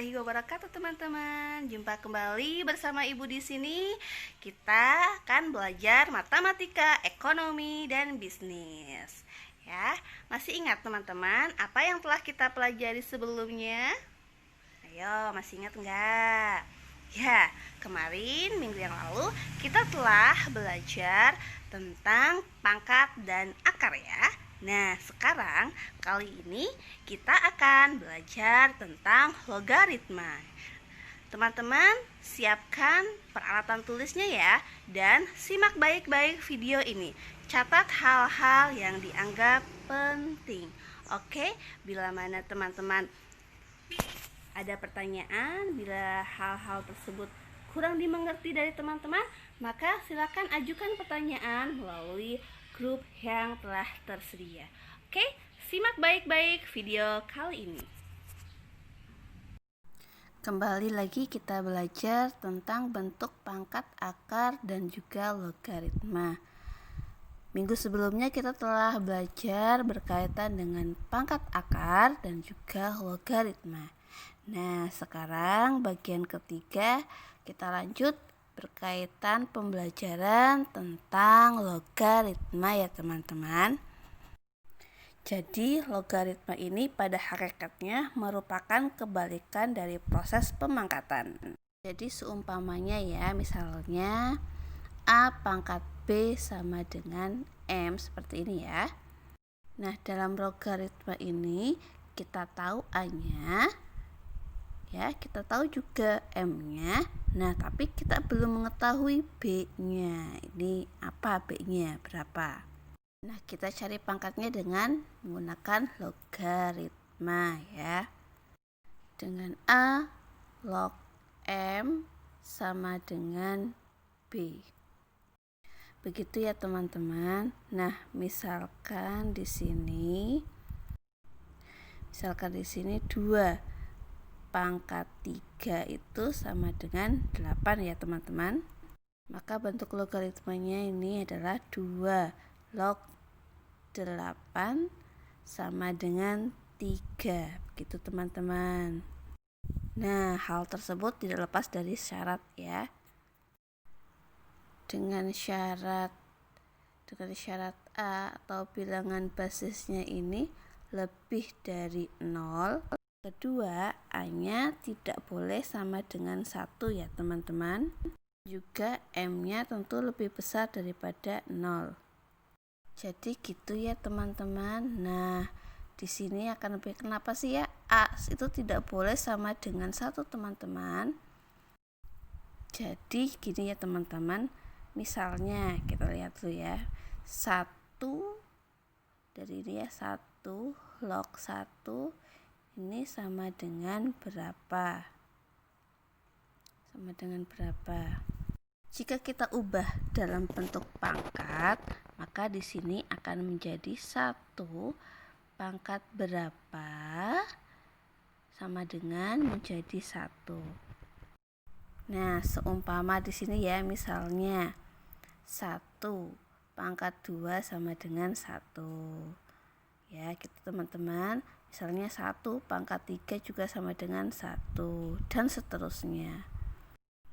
warahmatullahi wabarakatuh, teman-teman. Jumpa kembali bersama Ibu di sini. Kita akan belajar matematika, ekonomi, dan bisnis. Ya, masih ingat teman-teman apa yang telah kita pelajari sebelumnya? Ayo, masih ingat enggak? Ya, kemarin minggu yang lalu kita telah belajar tentang pangkat dan akar ya. Nah, sekarang kali ini kita akan belajar tentang logaritma. Teman-teman, siapkan peralatan tulisnya ya, dan simak baik-baik video ini. Catat hal-hal yang dianggap penting. Oke, bila mana teman-teman ada pertanyaan, bila hal-hal tersebut kurang dimengerti dari teman-teman, maka silakan ajukan pertanyaan melalui grup yang telah tersedia. Oke, simak baik-baik video kali ini. Kembali lagi kita belajar tentang bentuk pangkat, akar, dan juga logaritma. Minggu sebelumnya kita telah belajar berkaitan dengan pangkat, akar, dan juga logaritma. Nah, sekarang bagian ketiga kita lanjut berkaitan pembelajaran tentang logaritma ya teman-teman. Jadi logaritma ini pada hakikatnya merupakan kebalikan dari proses pemangkatan. Jadi seumpamanya ya, misalnya A pangkat B sama dengan M seperti ini ya. Nah, dalam logaritma ini kita tahu A-nya ya, kita tahu juga M-nya. Nah, tapi kita belum mengetahui B-nya. Ini apa B-nya? Berapa? Nah, kita cari pangkatnya dengan menggunakan logaritma ya. Dengan A log M sama dengan B. Begitu ya, teman-teman. Nah, misalkan di sini 2 pangkat 3 itu sama dengan 8 ya teman-teman. Maka bentuk logaritmanya ini adalah 2 log 8 sama dengan 3. Begitu teman-teman. Nah, hal tersebut tidak lepas dari syarat ya. Dengan syarat A atau bilangan basisnya ini lebih dari 0. Kedua, A-nya tidak boleh sama dengan 1 ya teman-teman. Juga M-nya tentu lebih besar daripada 0. Jadi gitu ya teman-teman. Nah, di sini akan lebih kenapa sih ya A itu tidak boleh sama dengan 1 teman-teman. Jadi gini ya teman-teman. Misalnya kita lihat dulu ya. 1 dari ini ya, 1 log 1 ini sama dengan berapa? Sama dengan berapa? Jika kita ubah dalam bentuk pangkat, maka di sini akan menjadi 1 pangkat berapa sama dengan menjadi 1. Nah, seumpama di sini ya, misalnya 1 pangkat 2 sama dengan 1. Ya, gitu teman-teman. Misalnya 1 pangkat 3 juga sama dengan 1 dan seterusnya.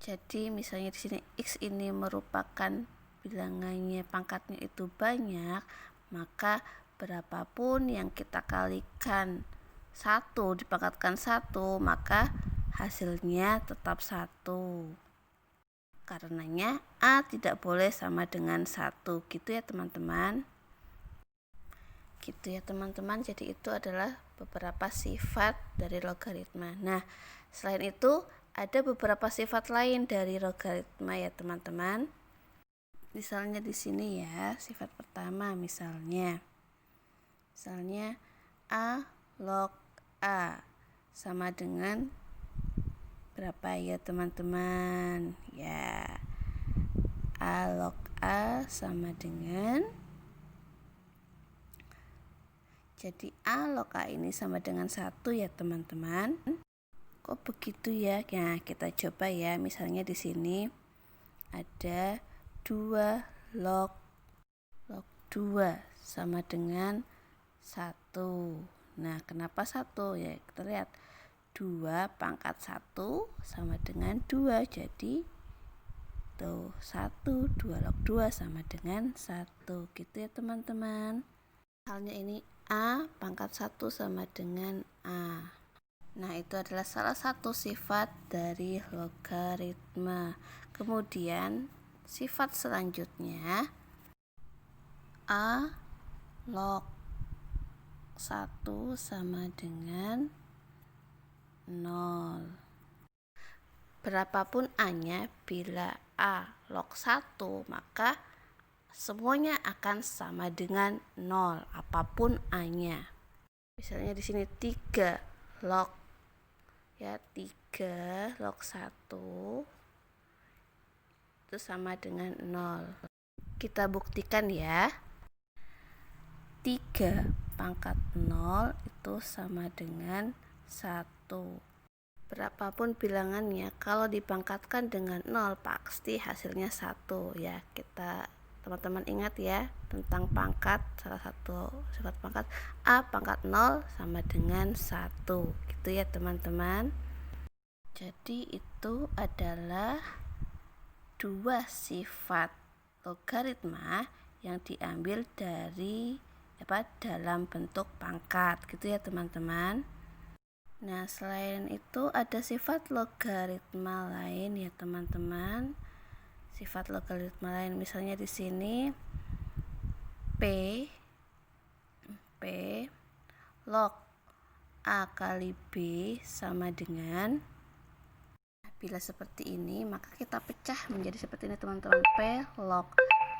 Jadi misalnya di sini X ini merupakan bilangannya pangkatnya itu banyak, maka berapapun yang kita kalikan 1 dipangkatkan 1, maka hasilnya tetap 1. Karenanya A tidak boleh sama dengan 1. Gitu ya teman-teman. Gitu ya teman-teman. Jadi itu adalah beberapa sifat dari logaritma. Nah, selain itu ada beberapa sifat lain dari logaritma ya teman-teman. Misalnya di sini ya, sifat pertama misalnya A log A sama dengan berapa ya teman-teman? Ya, A log A sama dengan, jadi A log A ini sama dengan 1 ya teman-teman. Kok begitu ya? Nah, kita coba ya. Misalnya di sini ada 2 log 2 sama dengan 1. Nah, kenapa 1? Ya, kita lihat 2 pangkat 1 sama dengan 2. Jadi tuh 1, 2 log 2 sama dengan 1. Gitu ya teman-teman. Halnya ini A pangkat 1 sama dengan A. Nah, itu adalah salah satu sifat dari logaritma. Kemudian sifat selanjutnya A log 1 sama dengan 0. Berapapun A-nya, bila A log 1, maka semuanya akan sama dengan 0, apapun A-nya. Misalnya di sini 3 log 3 log 1 itu sama dengan 0. Kita buktikan ya. 3 pangkat 0 itu sama dengan 1. Berapapun bilangannya, kalau dipangkatkan dengan 0 pasti hasilnya 1 ya. Teman-teman ingat ya tentang pangkat, salah satu sifat pangkat A pangkat 0 sama dengan 1. Gitu ya teman-teman. Jadi itu adalah dua sifat logaritma yang diambil dari dalam bentuk pangkat, gitu ya teman-teman. Nah, selain itu ada sifat logaritma lain ya teman-teman. Sifat logaritma lain misalnya di sini P log A kali B sama dengan, bila seperti ini maka kita pecah menjadi seperti ini teman-teman. P log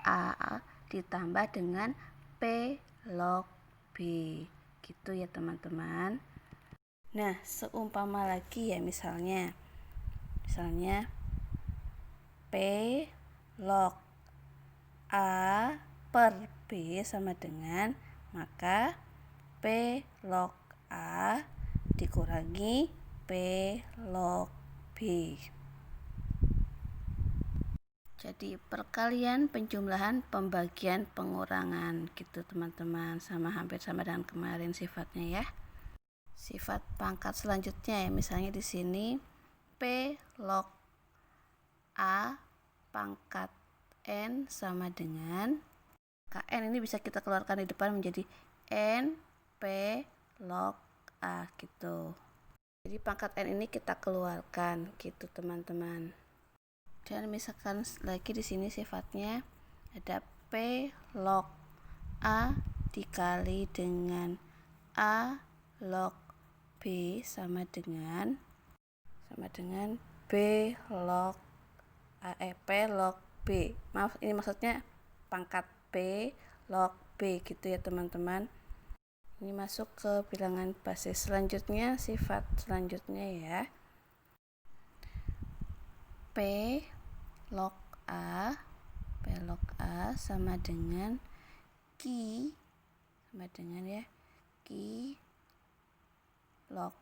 A ditambah dengan P log B, gitu ya teman-teman. Nah, seumpama lagi ya, misalnya P log A per B sama dengan, maka P log A dikurangi P log B. Jadi perkalian, penjumlahan, pembagian, pengurangan, gitu teman-teman, hampir sama dengan kemarin sifatnya ya. Sifat pangkat selanjutnya ya, misalnya di sini P log A pangkat N sama dengan, N ini bisa kita keluarkan di depan menjadi N P log A, gitu. Jadi pangkat N ini kita keluarkan, gitu teman-teman. Dan misalkan lagi di sini sifatnya ada P log A dikali dengan A log B sama dengan B log P log B. Maaf, ini maksudnya pangkat P log B, gitu ya teman-teman. Ini masuk ke bilangan basis. Selanjutnya, sifat selanjutnya ya, P log A sama dengan Q log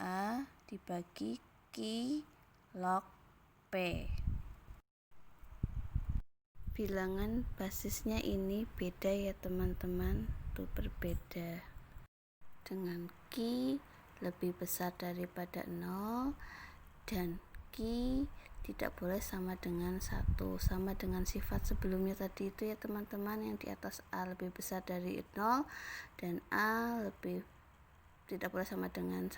A dibagi Q log P. Bilangan basisnya ini beda ya teman-teman, tuh berbeda. Dengan Q lebih besar daripada 0 dan Q tidak boleh sama dengan 1, sama dengan sifat sebelumnya tadi itu ya teman-teman, yang di atas A lebih besar dari 0 dan A tidak boleh sama dengan 1.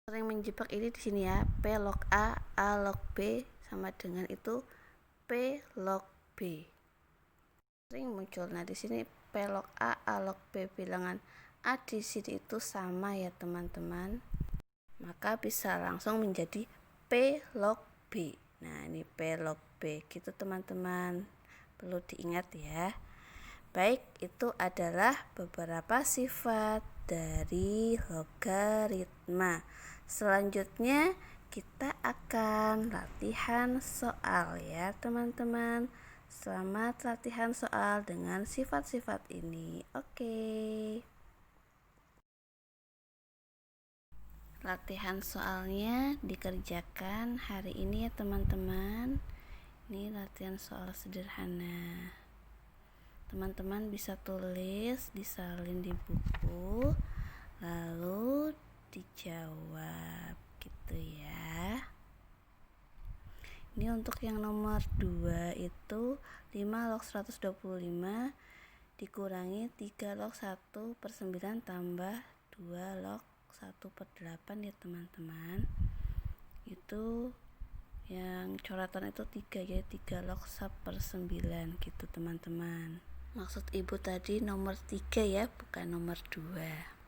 Sering menjebak ini di sini ya, P log A log B sama dengan itu P log B. Sering muncul. Nah, di sini P log A log B, bilangan A di sini itu sama ya teman-teman. Maka bisa langsung menjadi P log B. Nah, ini P log B, gitu teman-teman. Perlu diingat ya. Baik, itu adalah beberapa sifat dari logaritma. Selanjutnya kita akan latihan soal ya teman-teman. Selamat latihan soal dengan sifat-sifat ini. Oke. Latihan soalnya dikerjakan hari ini ya teman-teman. Ini latihan soal sederhana. Teman-teman bisa tulis, disalin di buku, lalu dijawab. Ini untuk yang nomor 2 itu 5 log 125 dikurangi 3 log 1 per 9 tambah 2 log 1 per 8 ya teman-teman. Itu yang coretan itu 3 ya, 3 log 1 per 9 gitu teman-teman. Maksud ibu tadi nomor 3 ya, bukan nomor 2.